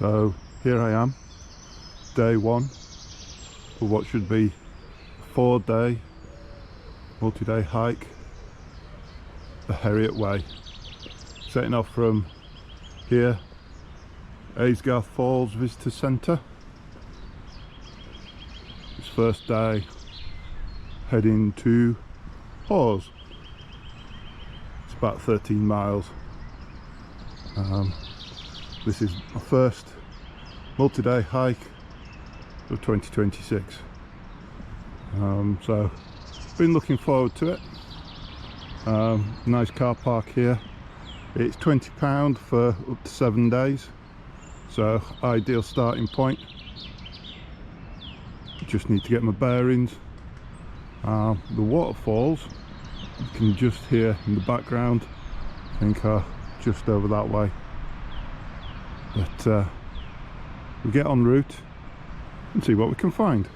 So here I am, day one for what should be a 4-day multi-day hike, the Herriot Way. Setting off from here, Aysgarth Falls Visitor Centre. This first day heading to Hawes. It's about 13 miles. This is my first multi-day hike of 2026. So been looking forward to it. Nice car park here. It's £20 for up to 7 days, so ideal starting point. Just need to get my bearings. The waterfalls you can just hear in the background, I think are just over that way. But we get en route and see what we can find.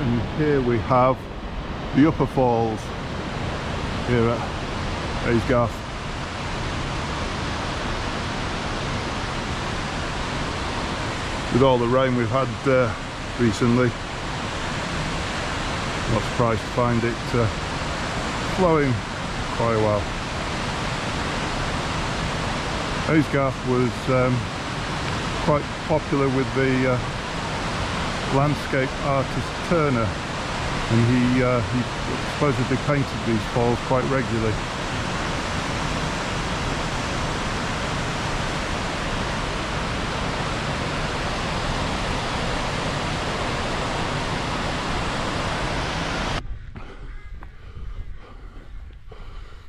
And here we have the upper falls here at Aysgarth. With all the rain we've had recently, not surprised to find it flowing quite well. Aysgarth was quite popular with the landscape artist Turner, and he supposedly painted these falls quite regularly.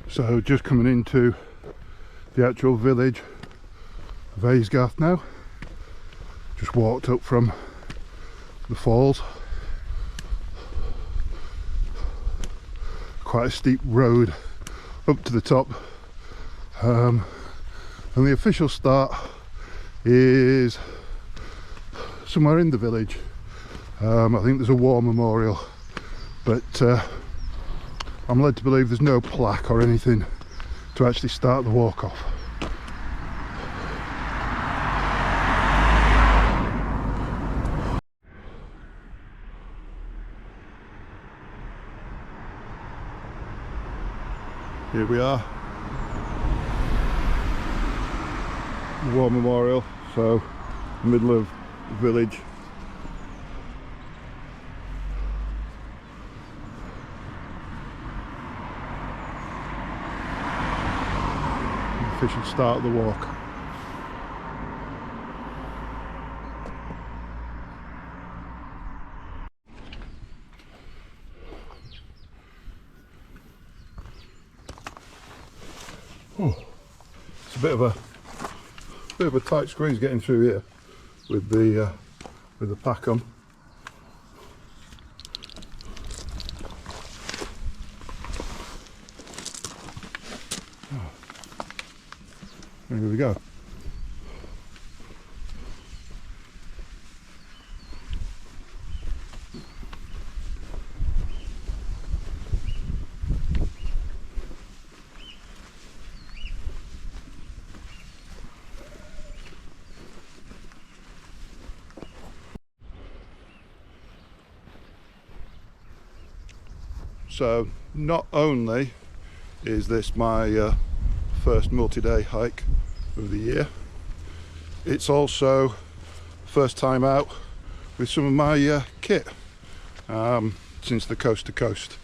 So just coming into the actual village of Aysgarth now. Just walked up from the falls. Quite a steep road up to the top, and the official start is somewhere in the village. I think there's a war memorial, but I'm led to believe there's no plaque or anything to actually start the walk off. Here we are, War Memorial, so middle of the village. The official start of the walk. Oh, it's a bit of a tight squeeze getting through here with the pack on. Oh. Here we go. So not only is this my first multi-day hike of the year, it's also first time out with some of my kit since the coast to coast.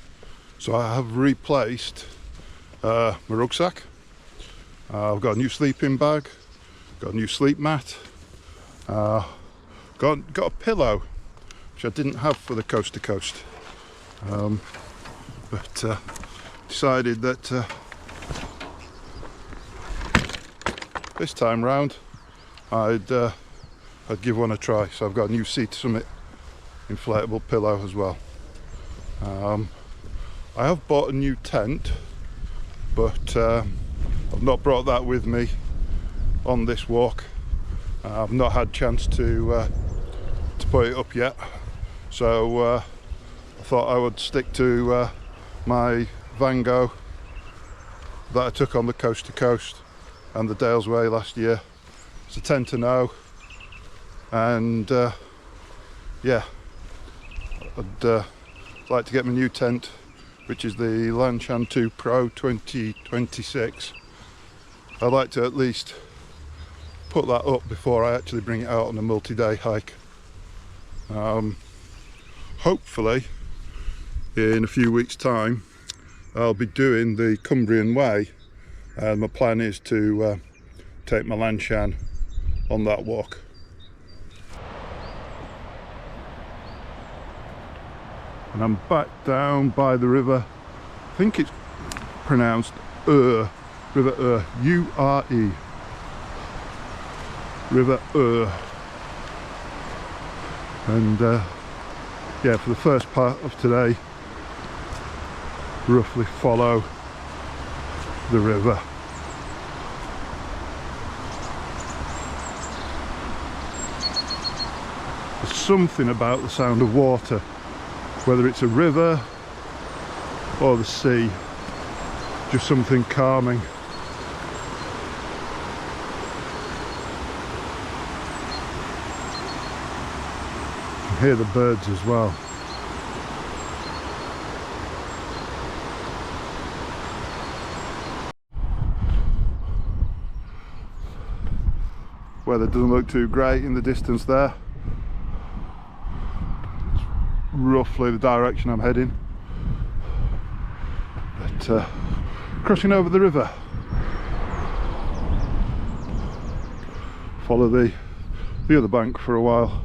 So I have replaced my rucksack. I've got a new sleeping bag, got a new sleep mat, got a pillow which I didn't have for the coast to coast. But decided that this time round I'd give one a try. So I've got a new Sea to Summit inflatable pillow as well. I have bought a new tent, but I've not brought that with me on this walk. I've not had chance to put it up yet, so I thought I would stick to my Vango that I took on the Coast to Coast and the Dales Way last year. It's a 10-0, and yeah, I'd like to get my new tent, which is the Lanshan 2 Pro 2026. I'd like to at least put that up before I actually bring it out on a multi-day hike. Hopefully in a few weeks time I'll be doing the Cumbrian Way, and my plan is to take my Lanshan on that walk. And I'm back down by the river. I think it's pronounced River U-R-E. River and yeah, for the first part of today, roughly follow the river. There's something about the sound of water, whether it's a river or the sea, just something calming. Hear the birds as well. Weather doesn't look too great in the distance there. It's roughly the direction I'm heading. But crossing over the river. Follow the other bank for a while.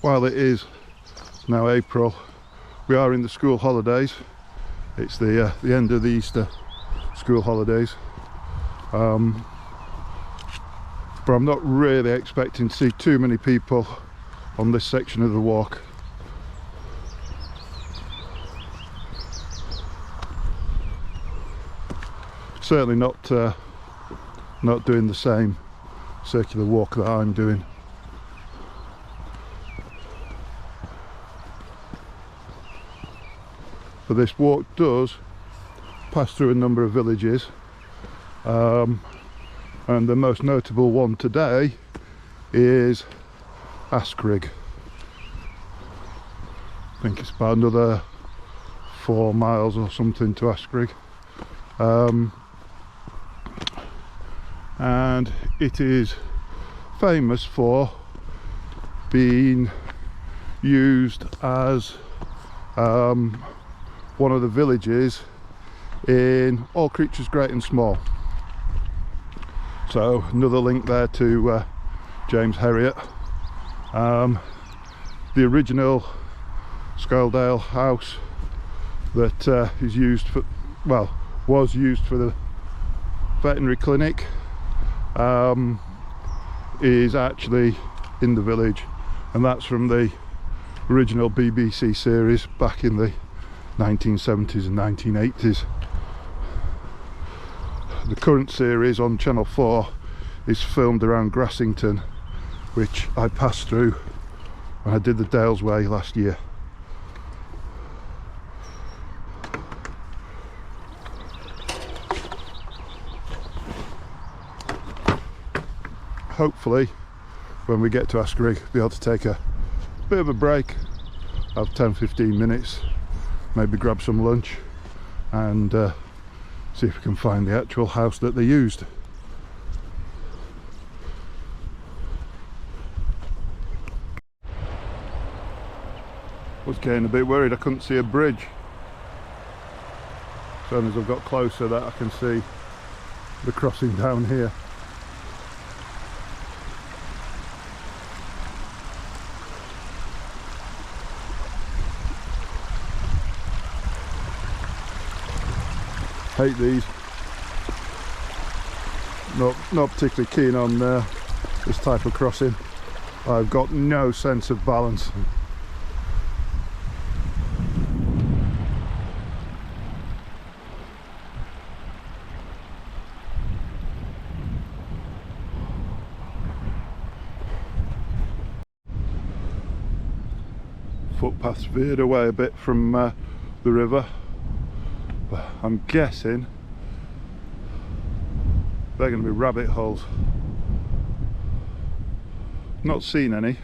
While it is now April, we are in the school holidays. It's the end of the Easter school holidays, but I'm not really expecting to see too many people on this section of the walk. Certainly not doing the same circular walk that I'm doing. But this walk does pass through a number of villages, and the most notable one today is Askrigg. I think it's about another 4 miles or something to Askrigg, and it is famous for being used as one of the villages in All Creatures Great and Small. So another link there to James Herriot. The original Scoledale house that is used for, well, was used for the veterinary clinic, is actually in the village, and that's from the original BBC series back in the 1970s and 1980s. The current series on Channel 4 is filmed around Grassington, which I passed through when I did the Dales Way last year. Hopefully when we get to Askrigg, be able to take a bit of a break of 10-15 minutes, maybe grab some lunch, and see if we can find the actual house that they used. I was getting a bit worried I couldn't see a bridge. As soon as I've got closer, that I can see the crossing down here. Hate these. Not particularly keen on this type of crossing. I've got no sense of balance. Footpaths veered away a bit from the river, but I'm guessing they're going to be rabbit holes. Not seen any.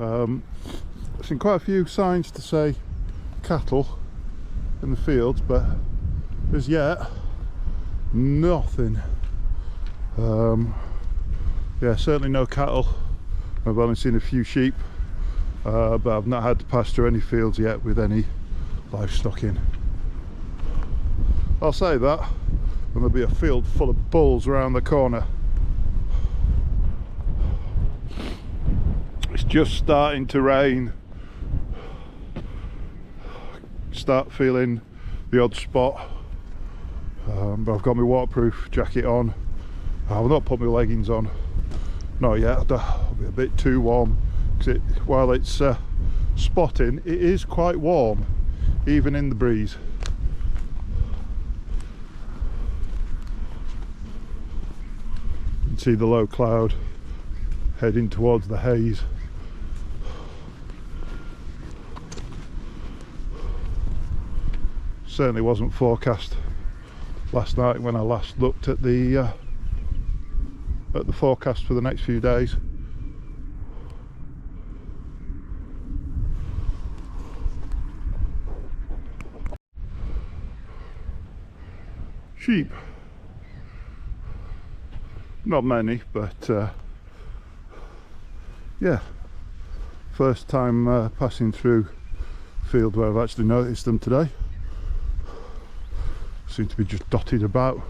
I've seen quite a few signs to say cattle in the fields, but as yet nothing. Yeah, certainly no cattle. I've only seen a few sheep. But I've not had to pass through any fields yet with any livestock in. I'll say that, and there'll be a field full of bulls around the corner. It's just starting to rain. Start feeling the odd spot, but I've got my waterproof jacket on. I've not put my leggings on, not yet. It'll be a bit too warm. While it's spotting, it is quite warm even in the breeze. You can see the low cloud heading towards the haze. Certainly wasn't forecast last night when I last looked at the forecast for the next few days. Sheep, not many, but yeah, first time passing through a field where I've actually noticed them today. Seem to be just dotted about.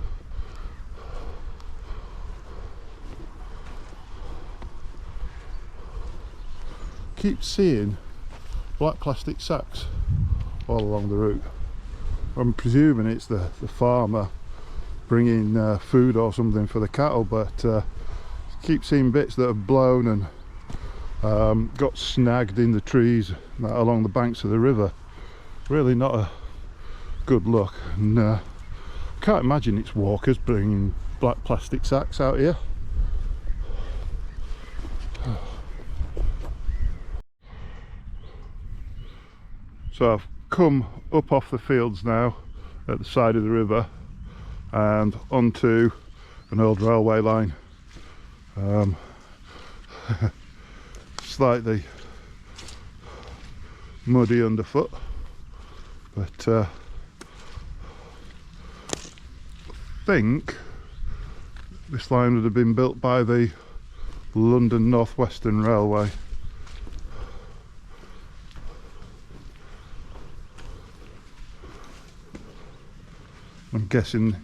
Keep seeing black plastic sacks all along the route. I'm presuming it's the farmer bringing food or something for the cattle, but keep seeing bits that have blown and got snagged in the trees along the banks of the river. Really not a good look, and I can't imagine it's walkers bringing black plastic sacks out here. So I've come up off the fields now at the side of the river and onto an old railway line. Slightly muddy underfoot, but I think this line would have been built by the London North Western Railway. I'm guessing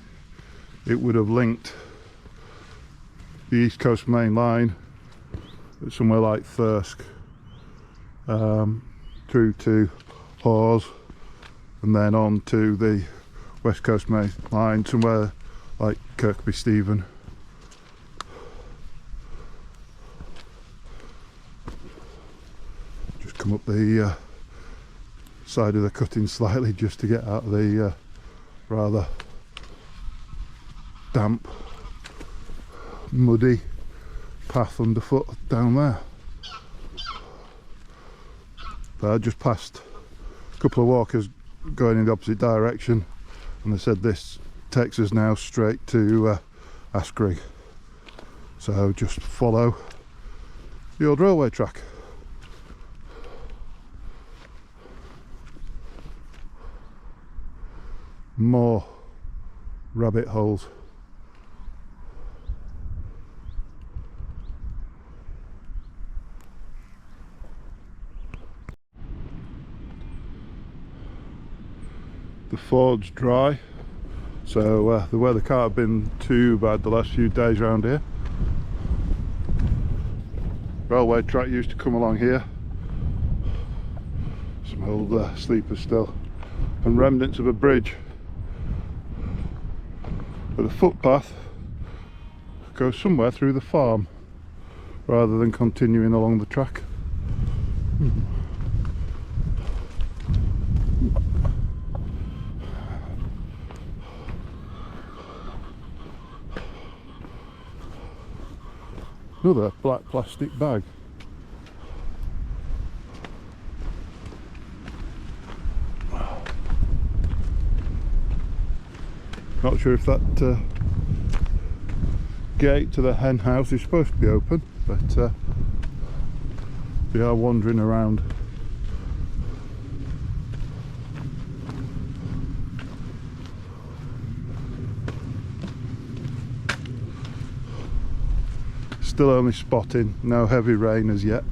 it would have linked the East Coast Main Line at somewhere like Thirsk through to Hawes and then on to the West Coast Main Line somewhere like Kirkby Stephen. Just come up the side of the cutting slightly just to get out of the rather damp, muddy path underfoot down there. But I just passed a couple of walkers going in the opposite direction, and they said this takes us now straight to Askrigg. So just follow the old railway track. more rabbit holes. The ford's dry, so the weather can't have been too bad the last few days around here. Railway track used to come along here. Some old sleepers still, and remnants of a bridge. But the footpath goes somewhere through the farm rather than continuing along the track. Another black plastic bag. Not sure if that gate to the hen house is supposed to be open, but we are wandering around. Still only spotting, no heavy rain as yet.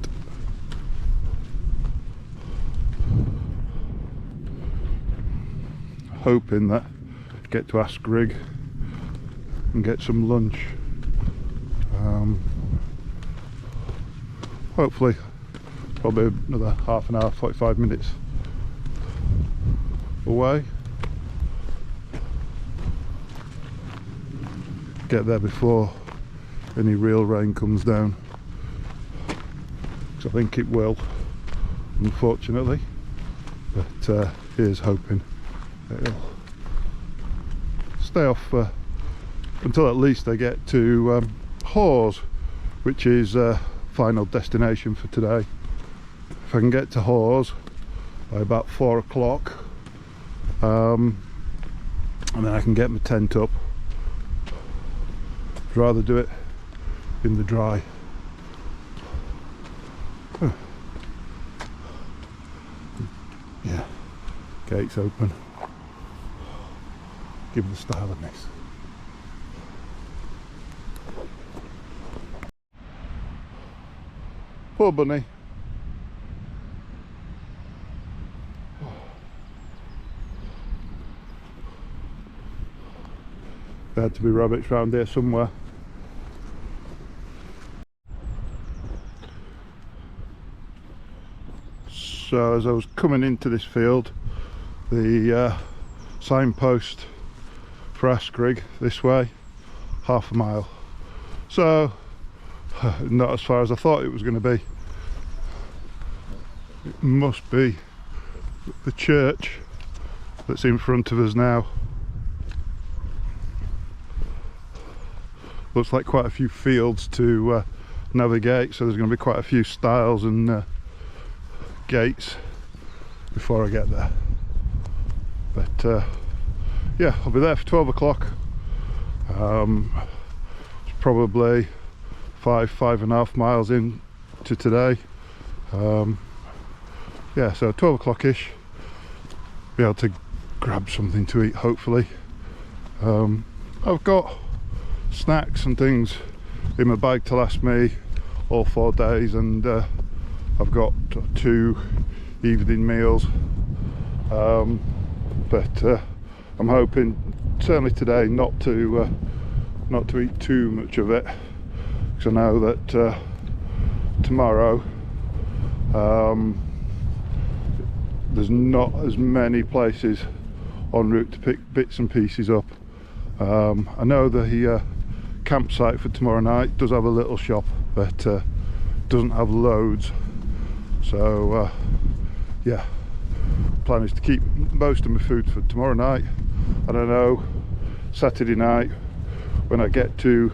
Hoping that get to Askrigg and get some lunch. Hopefully probably another half an hour, 45 minutes away. Get there before any real rain comes down, because I think it will, unfortunately, but here's hoping it'll stay off until at least they get to Hawes, which is final destination for today. If I can get to Hawes by about 4 o'clock, and then I can get my tent up. I'd rather do it in the dry. Yeah, gates open. Give the style a miss. Poor bunny. There had to be rabbits around here somewhere. So as I was coming into this field, the signpost for Askrigg this way, half a mile. So not as far as I thought it was going to be. It must be the church that's in front of us now. Looks like quite a few fields to navigate, so there's going to be quite a few stiles and gates before I get there. But yeah, I'll be there for 12 o'clock. It's probably 5.5 miles in to today. Yeah, so 12 o'clock ish, be able to grab something to eat, hopefully. I've got snacks and things in my bag to last me all 4 days, and I've got 2 evening meals, but I'm hoping certainly today not to eat too much of it, because I know that tomorrow there's not as many places en route to pick bits and pieces up. I know the campsite for tomorrow night does have a little shop, but doesn't have loads. So yeah, plan is to keep most of my food for tomorrow night. I don't know, Saturday night when I get to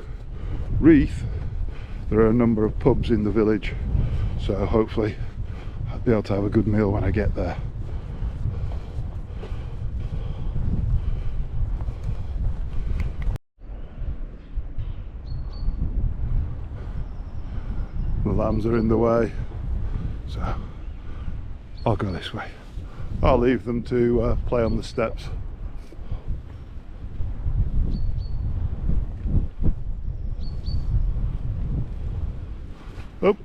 Reeth, there are a number of pubs in the village, so hopefully I'll be able to have a good meal when I get there. The lambs are in the way, so I'll go this way. I'll leave them to play on the steps. Oh.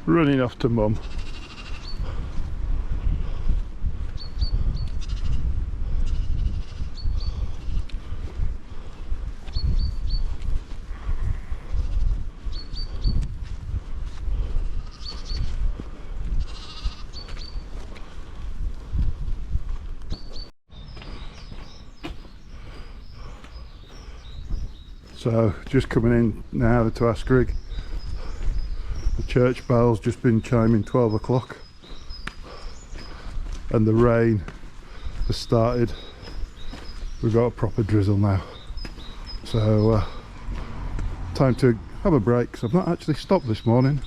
Running off to mum. So just coming in now to Askrigg. The church bell's just been chiming 12 o'clock and the rain has started. We've got a proper drizzle now, so time to have a break, because I've not actually stopped this morning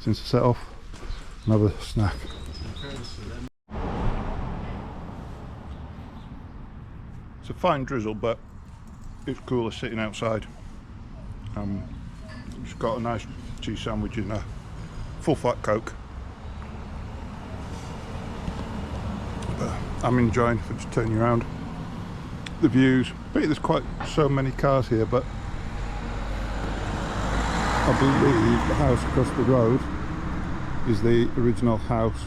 since I set off, and have a snack. It's a fine drizzle, but it's cooler sitting outside. Just got a nice cheese sandwich and a full fat Coke. I'm enjoying, if I just turn you around, the views. I bet there's quite so many cars here, but I believe the house across the road is the original house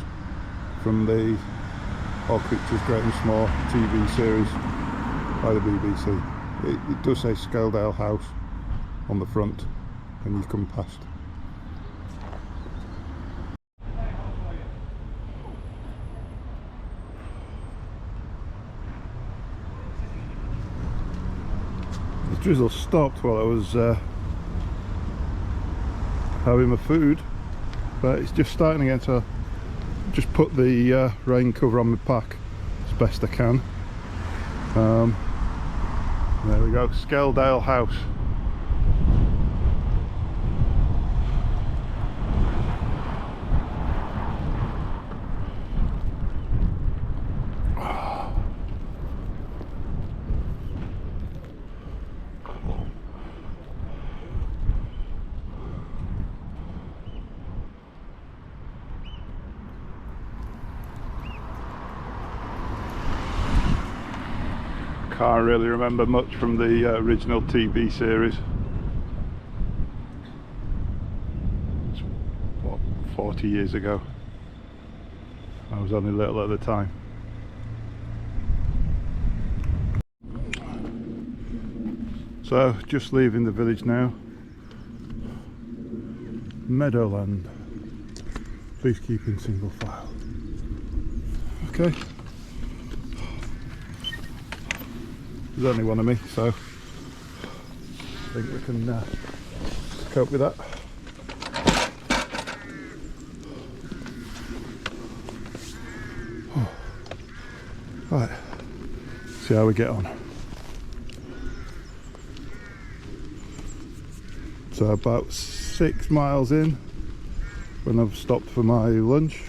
from the All Creatures Great and Small TV series by the BBC. It does say Scaledale House on the front when you come past. The drizzle stopped while I was having my food, but it's just starting again, so just put the rain cover on my pack as best I can. There we go, Scaledale House. Can't really remember much from the original TV series. It's, what, 40 years ago. I was only little at the time. So just leaving the village now. Meadowland. Please keep in single file. Okay. There's only one of me, so I think we can cope with that. Right, see how we get on. So about 6 miles in when I've stopped for my lunch,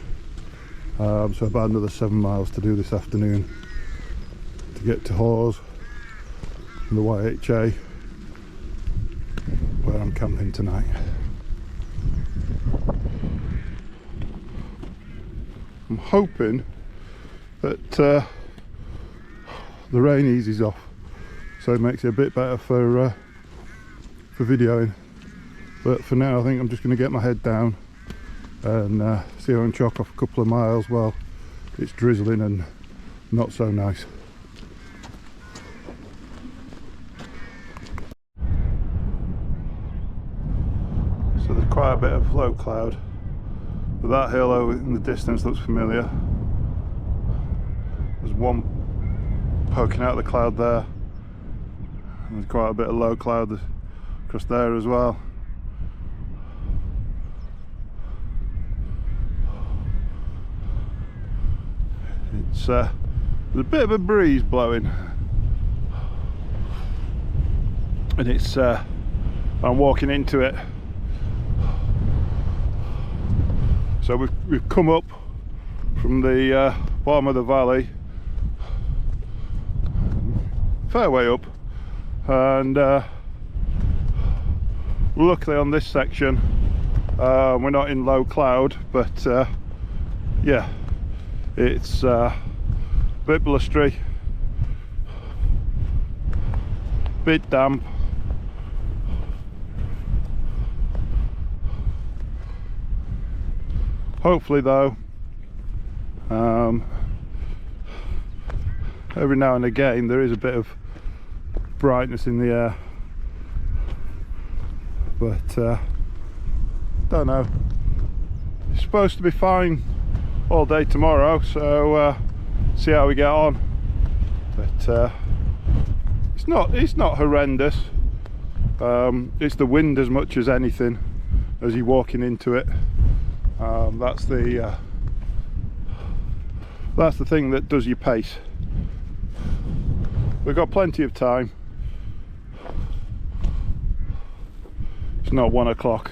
so about another 7 miles to do this afternoon to get to Hawes and the YHA where I'm camping tonight. I'm hoping that the rain eases off, so it makes it a bit better for videoing. But for now I think I'm just going to get my head down and see if I can chalk off a couple of miles while it's drizzling and not so nice. So there's quite a bit of low cloud, but that hill over in the distance looks familiar. There's one poking out of the cloud there, and there's quite a bit of low cloud across there as well. It's there's a bit of a breeze blowing, and it's I'm walking into it. So we've come up from the bottom of the valley, fair way up, and luckily on this section we're not in low cloud, but yeah, it's a bit blustery, bit damp. Hopefully though, every now and again there is a bit of brightness in the air, but don't know. It's supposed to be fine all day tomorrow, so see how we get on. But it's not horrendous. It's the wind as much as anything as you're walking into it. That's the thing that does your pace. We've got plenty of time. It's not 1 o'clock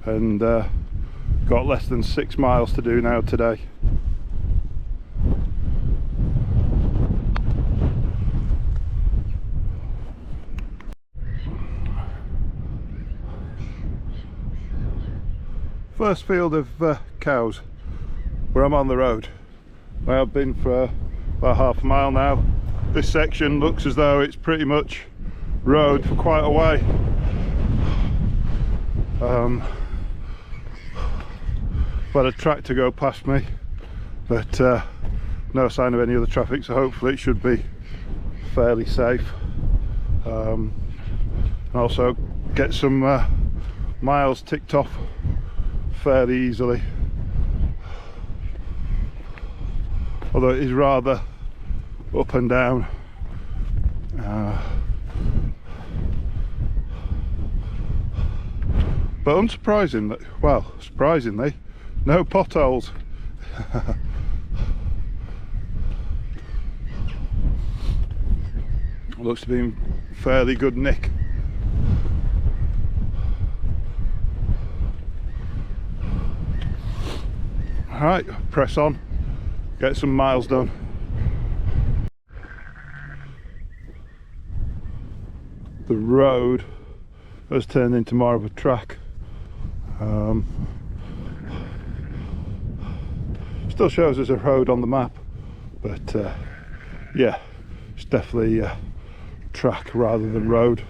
and got less than 6 miles to do now today. First field of cows where I'm on the road. I have been for about half a mile now. This section looks as though it's pretty much road for quite a way. Had a tractor go past me, but no sign of any other traffic, so hopefully it should be fairly safe. And also get some miles ticked off fairly easily, although it is rather up and down. But unsurprisingly, well, surprisingly, no potholes. Looks to be in fairly good nick. Alright, press on, get some miles done. The road has turned into more of a track. Still shows as a road on the map, but yeah, it's definitely track rather than road.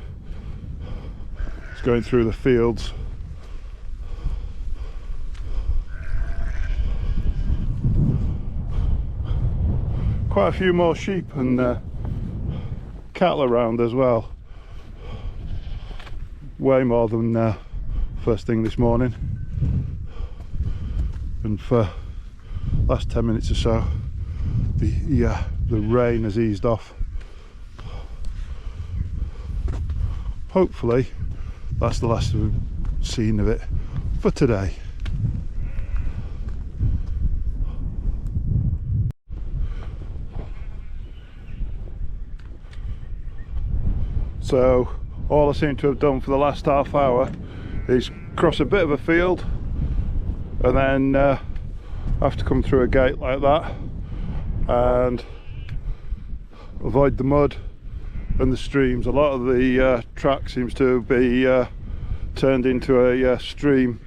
It's going through the fields. Quite a few more sheep and cattle around as well. Way more than first thing this morning. And for last 10 minutes or so, the rain has eased off. Hopefully that's the last we've seen of it for today. So all I seem to have done for the last half hour is cross a bit of a field and then have to come through a gate like that and avoid the mud and the streams. A lot of the track seems to be turned into a stream,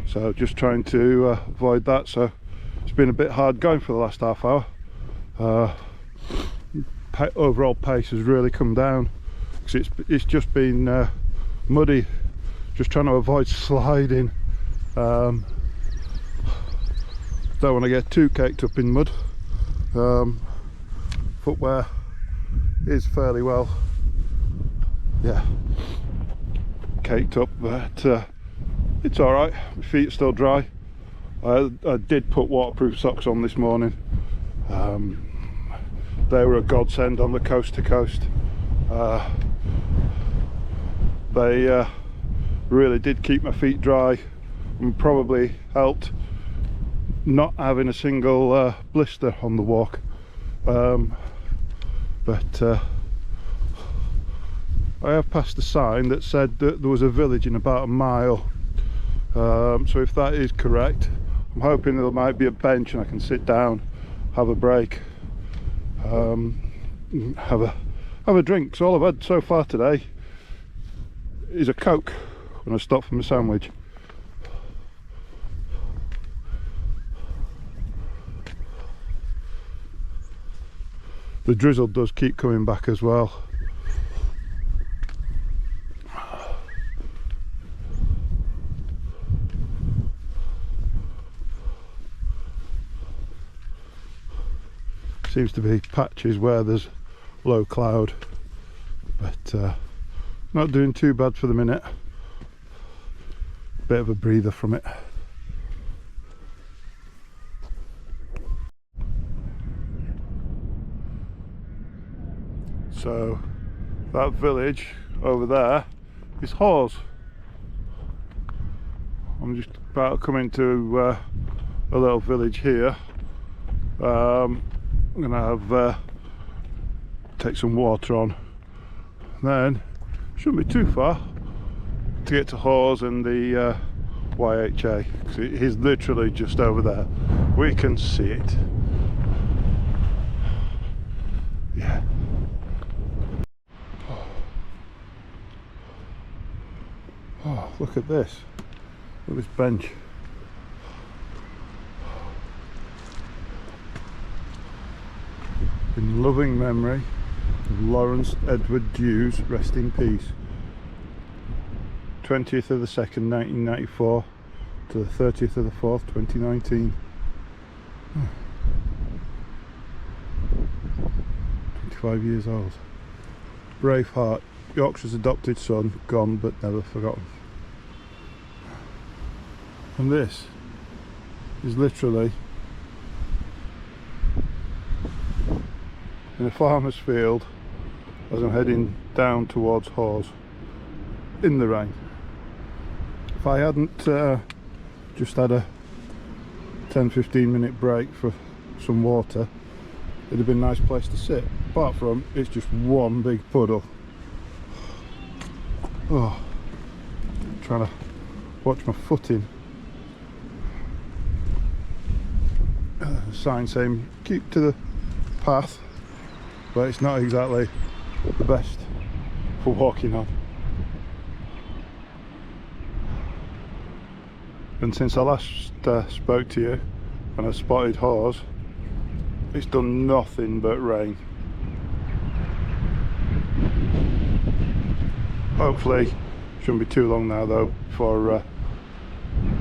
so just trying to avoid that. So it's been a bit hard going for the last half hour. Overall pace has really come down because it's just been muddy, just trying to avoid sliding. Don't want to get too caked up in mud. Footwear is fairly well, yeah, caked up, but it's all right. My feet are still dry. I did put waterproof socks on this morning. They were a godsend on the coast to coast. They really did keep my feet dry and probably helped not having a single blister on the walk. But I have passed a sign that said that there was a village in about a mile, so if that is correct, I'm hoping there might be a bench and I can sit down, have a break, have a drink. So all I've had so far today is a Coke when I stop for my sandwich. The drizzle does keep coming back as well. seems to be patches where there's low cloud, but not doing too bad for the minute. Bit of a breather from it. So that village over there is Hawes. I'm just about to come into a little village here. I'm gonna have take some water on, then shouldn't be too far to get to Hawes and the YHA, because it is literally just over there. We can see it. Yeah. Oh, look at this. Look at this bench. In loving memory of Lawrence Edward Dews, rest in peace. 20th of the 2nd, 1994 to the 30th of the 4th, 2019. 25 years old. Braveheart, Yorkshire's adopted son, gone but never forgotten. And this is literally in a farmer's field as I'm heading down towards Hawes in the rain. If I hadn't just had a 10-15 minute break for some water, it'd have been a nice place to sit. Apart from it's just one big puddle. Oh, trying to watch my footing. Sign saying keep to the path, but it's not exactly the best for walking on. And since I last spoke to you and I spotted Hawes, it's done nothing but rain. Hopefully shouldn't be too long now though before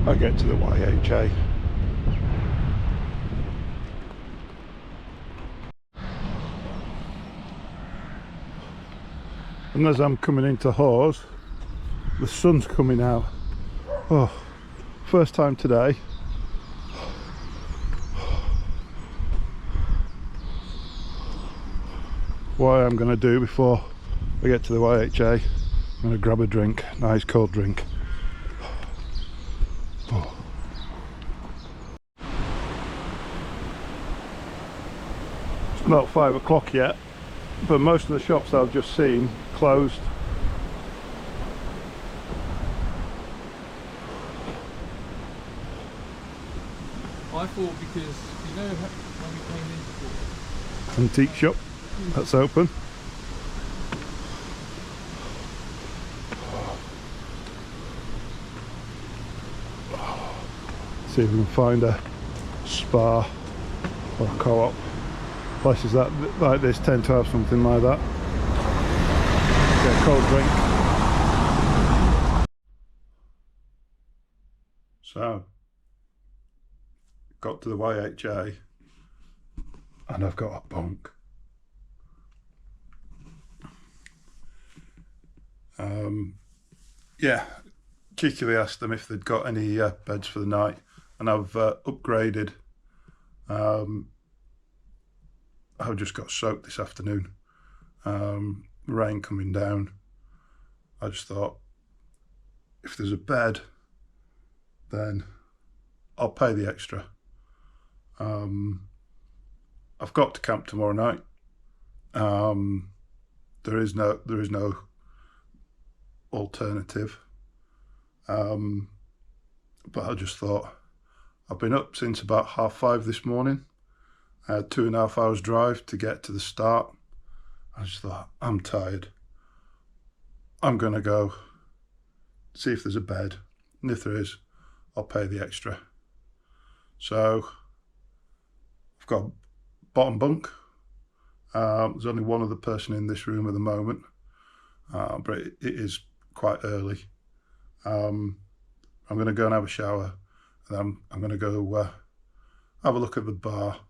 I get to the YHA. And as I'm coming into Hawes, the sun's coming out. Oh, first time today. What I'm going to do before I get to the YHA, I'm going to grab a drink, nice cold drink. Oh. It's not 5 o'clock yet, but most of the shops I've just seen closed. I thought because, you know, when we came in before, Antique shop, that's open. See if we can find a spa or a co-op. Places that like this tend to have something like that. Get a cold drink. So, got to the YHA and I've got a bunk. Yeah, cheekily asked them if they'd got any beds for the night, and I've upgraded. I just got soaked this afternoon. Rain coming down. I just thought, if there's a bed, then I'll pay the extra. I've got to camp tomorrow night. There is no alternative. But I just thought, I've been up since about 5:30 this morning. I had 2.5 hours drive to get to the start. I just thought, I'm tired. I'm gonna go see if there's a bed, and if there is, I'll pay the extra. So I've got a bottom bunk. There's only one other person in this room at the moment, but it is quite early. I'm going to go and have a shower, and I'm going to go have a look at the bar,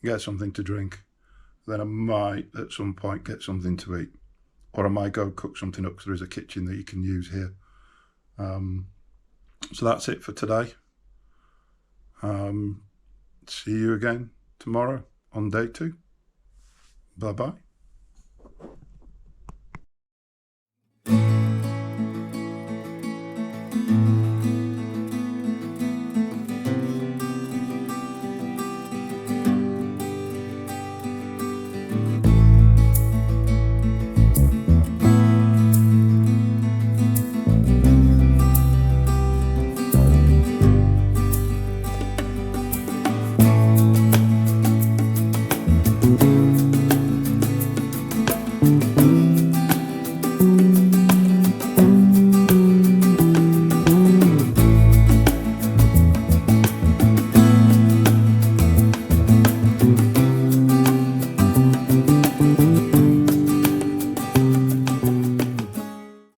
get something to drink. Then I might at some point get something to eat, or I might go cook something up because there is a kitchen that you can use here. So that's it for today. See you again tomorrow on day 2. Bye bye.